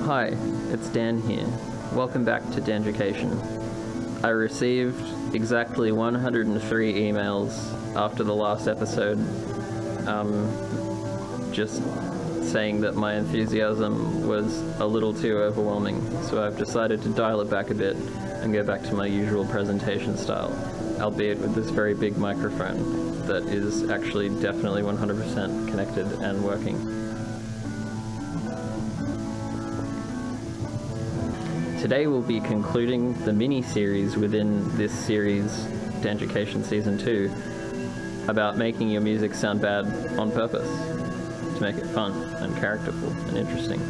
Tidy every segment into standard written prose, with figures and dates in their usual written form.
Hi, it's Dan here. Welcome back to danducation. I received exactly 103 emails after the last episode, just saying that my enthusiasm was a little too overwhelming, so I've decided to dial it back a bit and go back to my usual presentation style, albeit with this very big microphone that is actually definitely 100% connected and working. Today we'll be concluding the mini-series within this series, Danducation Season 2, about making your music sound bad on purpose, to make it fun and characterful and interesting.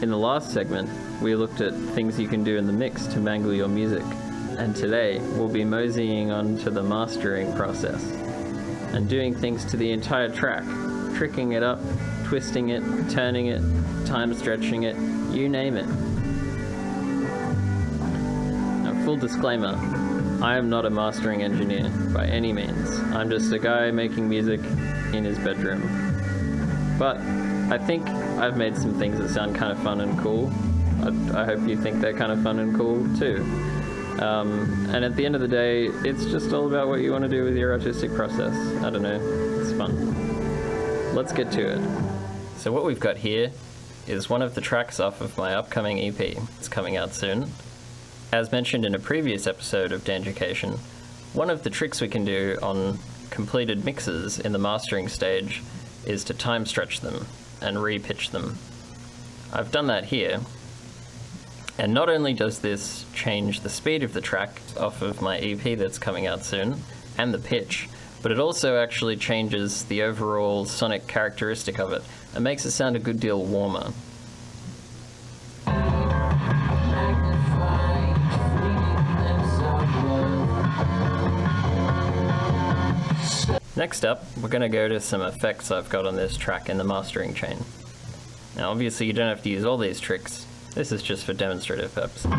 In the last segment, we looked at things you can do in the mix to mangle your music, and today we'll be moseying on to the mastering process, and doing things to the entire track, tricking it up, twisting it, turning it, time stretching it, you name it. Now, full disclaimer, I am not a mastering engineer by any means. I'm just a guy making music in his bedroom. But I think I've made some things that sound kind of fun and cool. I hope you think they're kind of fun and cool too. And at the end of the day, it's just all about what you want to do with your artistic process. I don't know, it's fun. Let's get to it. So what we've got here is one of the tracks off of my upcoming EP. It's coming out soon. As mentioned in a previous episode of danducation, one of the tricks we can do on completed mixes in the mastering stage is to time stretch them and re-pitch them. I've done that here, and not only does this change the speed of the track off of my EP that's coming out soon, and the pitch, but it also actually changes the overall sonic characteristic of it and makes it sound a good deal warmer. Next up, we're going to go to some effects I've got on this track in the mastering chain. Now obviously you don't have to use all these tricks, this is just for demonstrative purposes.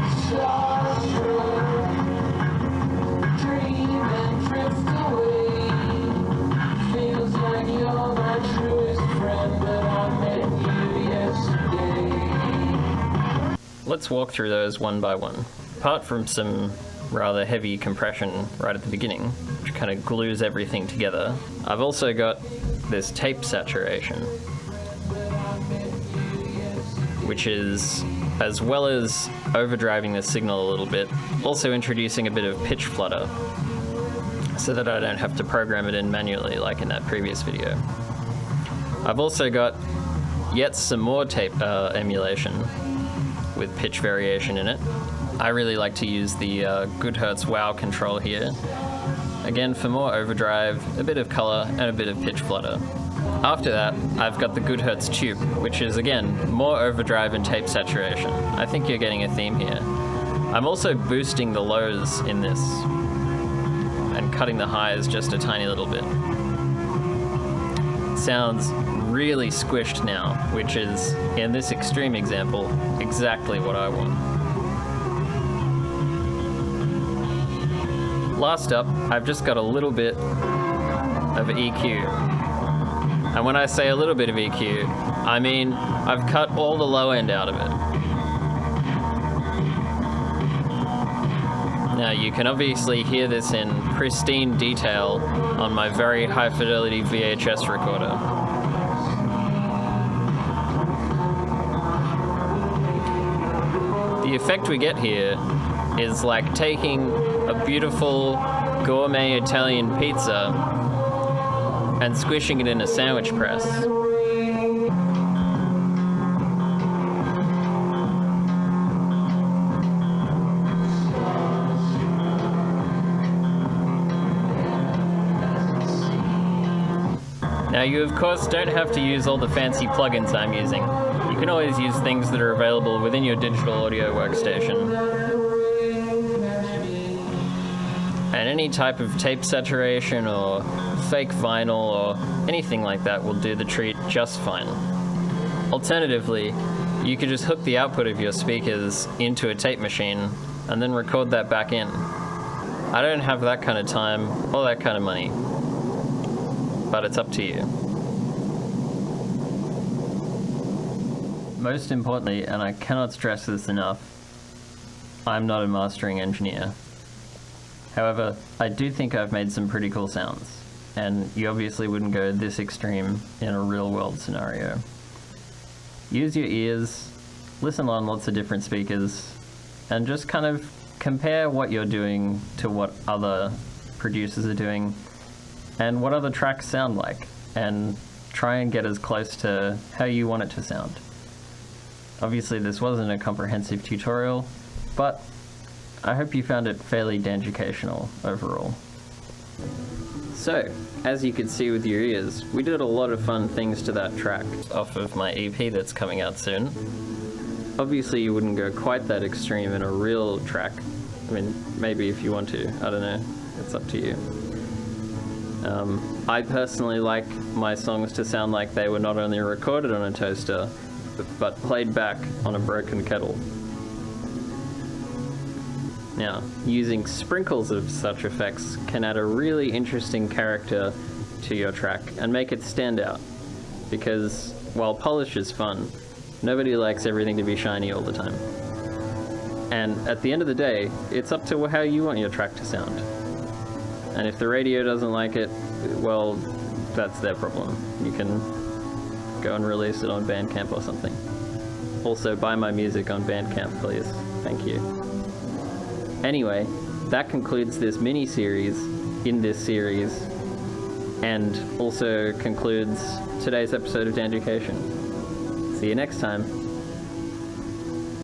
Let's walk through those one by one. Apart from some rather heavy compression right at the beginning, which kind of glues everything together, I've also got this tape saturation, which is, as well as overdriving the signal a little bit, also introducing a bit of pitch flutter, so that I don't have to program it in manually like in that previous video. I've also got yet some more tape emulation with pitch variation in it. I really like to use the Goodhertz WOW control here. Again, for more overdrive, a bit of color, and a bit of pitch flutter. After that, I've got the Goodhertz tube, which is again, more overdrive and tape saturation. I think you're getting a theme here. I'm also boosting the lows in this, and cutting the highs just a tiny little bit. Sounds really squished now, which is, in this extreme example, exactly what I want. Last up, I've just got a little bit of EQ. And when I say a little bit of EQ, I mean I've cut all the low end out of it. Now you can obviously hear this in pristine detail on my very high fidelity VHS recorder. The effect we get here is like taking a beautiful gourmet Italian pizza and squishing it in a sandwich press. Now you of course don't have to use all the fancy plugins I'm using. You can always use things that are available within your digital audio workstation. And any type of tape saturation or fake vinyl or anything like that will do the treat just fine. Alternatively, you could just hook the output of your speakers into a tape machine and then record that back in. I don't have that kind of time or that kind of money, but it's up to you. Most importantly, and I cannot stress this enough, I'm not a mastering engineer. However, I do think I've made some pretty cool sounds, and you obviously wouldn't go this extreme in a real-world scenario. Use your ears, listen on lots of different speakers, and just kind of compare what you're doing to what other producers are doing and what other tracks sound like, and try and get as close to how you want it to sound. Obviously this wasn't a comprehensive tutorial, but I hope you found it fairly danducational overall. So, as you could see with your ears, we did a lot of fun things to that track off of my EP that's coming out soon. Obviously you wouldn't go quite that extreme in a real track. I mean, maybe if you want to, I don't know, it's up to you. I personally like my songs to sound like they were not only recorded on a toaster, but played back on a broken kettle. Now, using sprinkles of such effects can add a really interesting character to your track and make it stand out, because while polish is fun, nobody likes everything to be shiny all the time. And at the end of the day, it's up to how you want your track to sound. And if the radio doesn't like it, well, that's their problem. You can go and release it on Bandcamp or something. Also, buy my music on Bandcamp, please. Thank you. Anyway, that concludes this mini-series in this series, and also concludes today's episode of Danducation. See you next time.